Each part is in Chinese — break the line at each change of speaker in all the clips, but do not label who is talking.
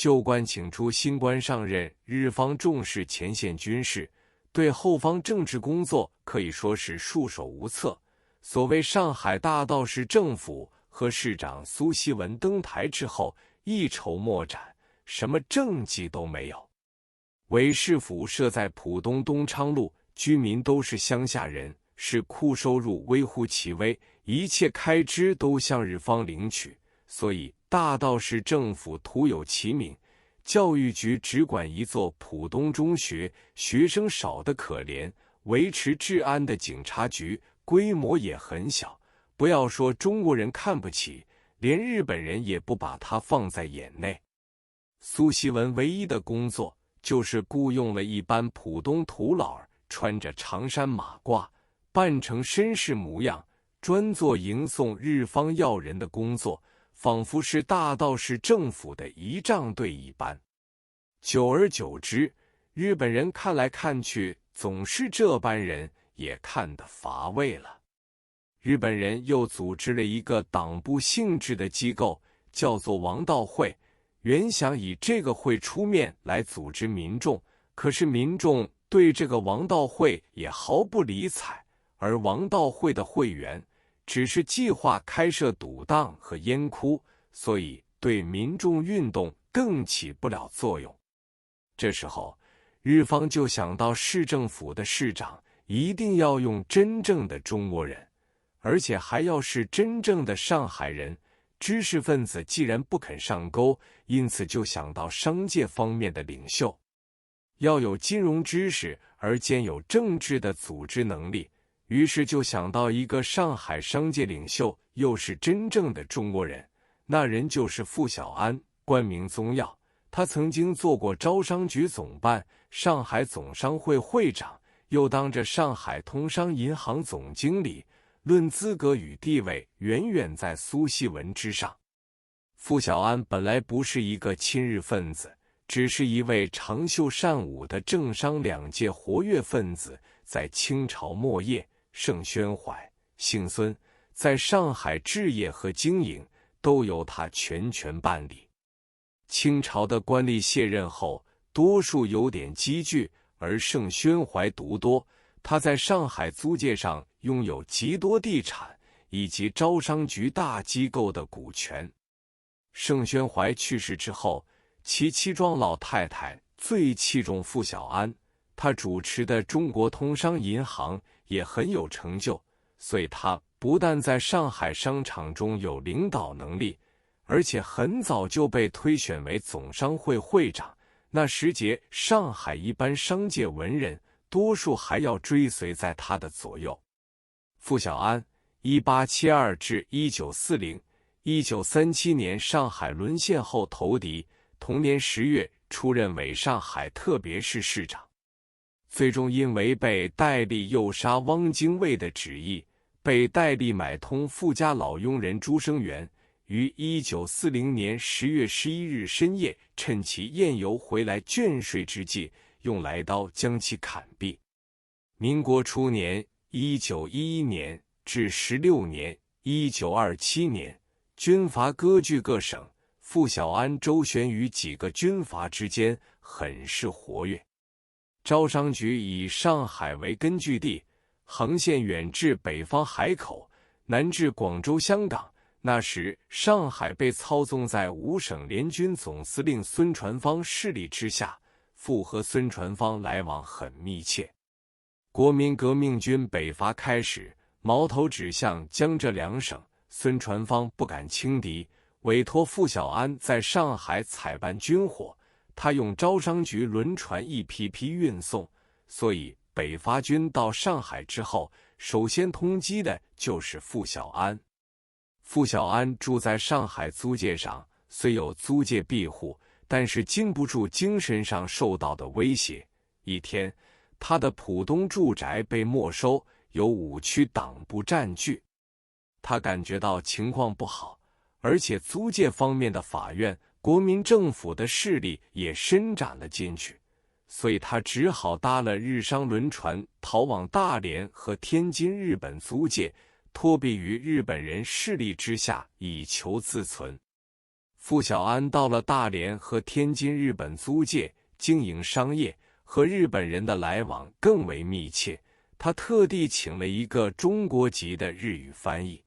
旧官请出新官上任，日方重视前线军事，对后方政治工作可以说是束手无策。所谓上海大道市政府和市长苏希文登台之后，一筹莫展，什么政绩都没有。韦氏府设在浦东东昌路，居民都是乡下人，市库收入微乎其微，一切开支都向日方领取，所以大道市政府徒有其名。教育局只管一座浦东中学，学生少得可怜，维持治安的警察局规模也很小，不要说中国人看不起，连日本人也不把它放在眼内。苏希文唯一的工作就是雇佣了一班浦东土老儿，穿着长衫马褂，扮成绅士模样，专做迎送日方要人的工作，仿佛是大道市政府的仪仗队一般。久而久之，日本人看来看去总是这般人，也看得乏味了。日本人又组织了一个党部性质的机构，叫做王道会，原想以这个会出面来组织民众，可是民众对这个王道会也毫不理睬，而王道会的会员只是计划开设赌档和烟窟，所以对民众运动更起不了作用。这时候，日方就想到市政府的市长一定要用真正的中国人，而且还要是真正的上海人。知识分子既然不肯上钩，因此就想到商界方面的领袖，要有金融知识而兼有政治的组织能力，于是就想到一个上海商界领袖，又是真正的中国人，那人就是傅小安，官名宗耀。他曾经做过招商局总办、上海总商会会长，又当着上海通商银行总经理，论资格与地位远远在苏希文之上。傅小安本来不是一个亲日分子，只是一位长袖善舞的政商两界活跃分子。在清朝末叶，盛宣怀、姓孙在上海置业和经营都由他全权办理。清朝的官吏卸任后，多数有点积聚，而盛宣怀独多，他在上海租界上拥有极多地产以及招商局大机构的股权。盛宣怀去世之后，其妻庄老太太最器重傅小安，他主持的中国通商银行也很有成就，所以他不但在上海商场中有领导能力，而且很早就被推选为总商会会长。那时节，上海一般商界文人多数还要追随在他的左右。傅小安 1872 至1940 1937年上海沦陷后投敌，同年10月出任伪上海特别市市长，最终因违背戴笠诱杀汪精卫的旨意，被戴笠买通傅家老佣人朱生元，于1940年10月11日深夜，趁其宴游回来倦睡之际，用来刀将其砍毙。民国初年1911年至16年1927年，军阀割据各省，傅小安周旋于几个军阀之间，很是活跃。招商局以上海为根据地，横线远至北方海口，南至广州、香港。那时上海被操纵在5省联军总司令孙传芳势力之下，傅和孙传芳来往很密切。国民革命军北伐开始，矛头指向江浙两省，孙传芳不敢轻敌，委托傅小安在上海采办军火，他用招商局轮船一批批运送，所以北伐军到上海之后，首先通缉的就是傅小安。傅小安住在上海租界上，虽有租界庇护，但是经不住精神上受到的威胁。一天，他的浦东住宅被没收，由5区党部占据。他感觉到情况不好，而且租界方面的法院、国民政府的势力也伸展了进去，所以他只好搭了日商轮船逃往大连和天津日本租界，托庇于日本人势力之下，以求自存。傅小安到了大连和天津日本租界经营商业，和日本人的来往更为密切。他特地请了一个中国籍的日语翻译。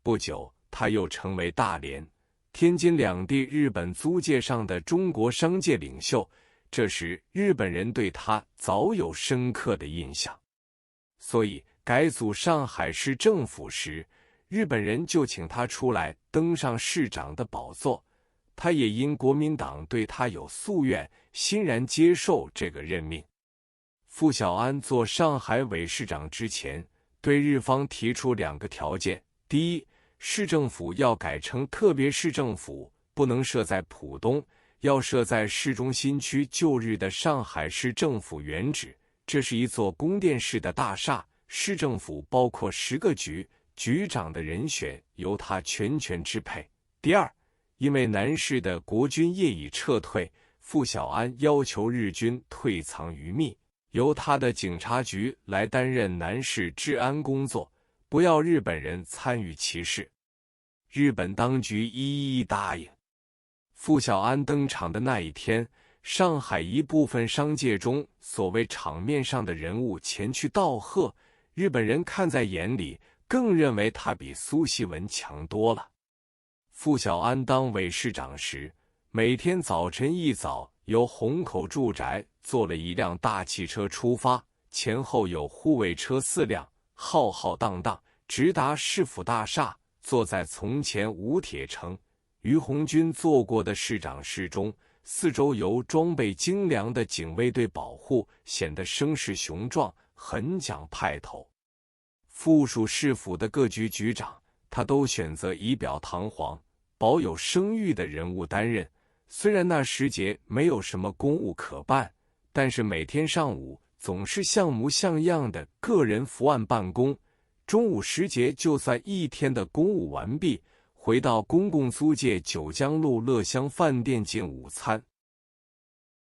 不久，他又成为大连、天津两地日本租界上的中国商界领袖。这时，日本人对他早有深刻的印象，所以改组上海市政府时，日本人就请他出来登上市长的宝座。他也因国民党对他有夙愿，欣然接受这个任命。傅小安做上海伪市长之前，对日方提出2个条件：第一，市政府要改成特别市政府，不能设在浦东，要设在市中心区旧日的上海市政府原址。这是一座宫殿式的大厦，市政府包括10个局，局长的人选由他全权支配。第二，因为南市的国军业已撤退，傅小安要求日军退藏于密，由他的警察局来担任南市治安工作，不要日本人参与其事。日本当局一答应。傅小安登场的那一天，上海一部分商界中所谓场面上的人物前去道贺，日本人看在眼里，更认为他比苏锡文强多了。傅小安当伪市长时，每天早晨一早由虹口住宅坐了一辆大汽车出发，前后有护卫车4辆，浩浩荡荡直达市府大厦，坐在从前吴铁城、于鸿钧坐过的市长室中，四周由装备精良的警卫队保护，显得声势雄壮，很讲派头。附属市府的各局局长，他都选择仪表堂皇、保有声誉的人物担任。虽然那时节没有什么公务可办，但是每天上午总是像模像样的个人伏案办公。中午时节，就算一天的公务完毕，回到公共租界九江路乐乡饭店进午餐，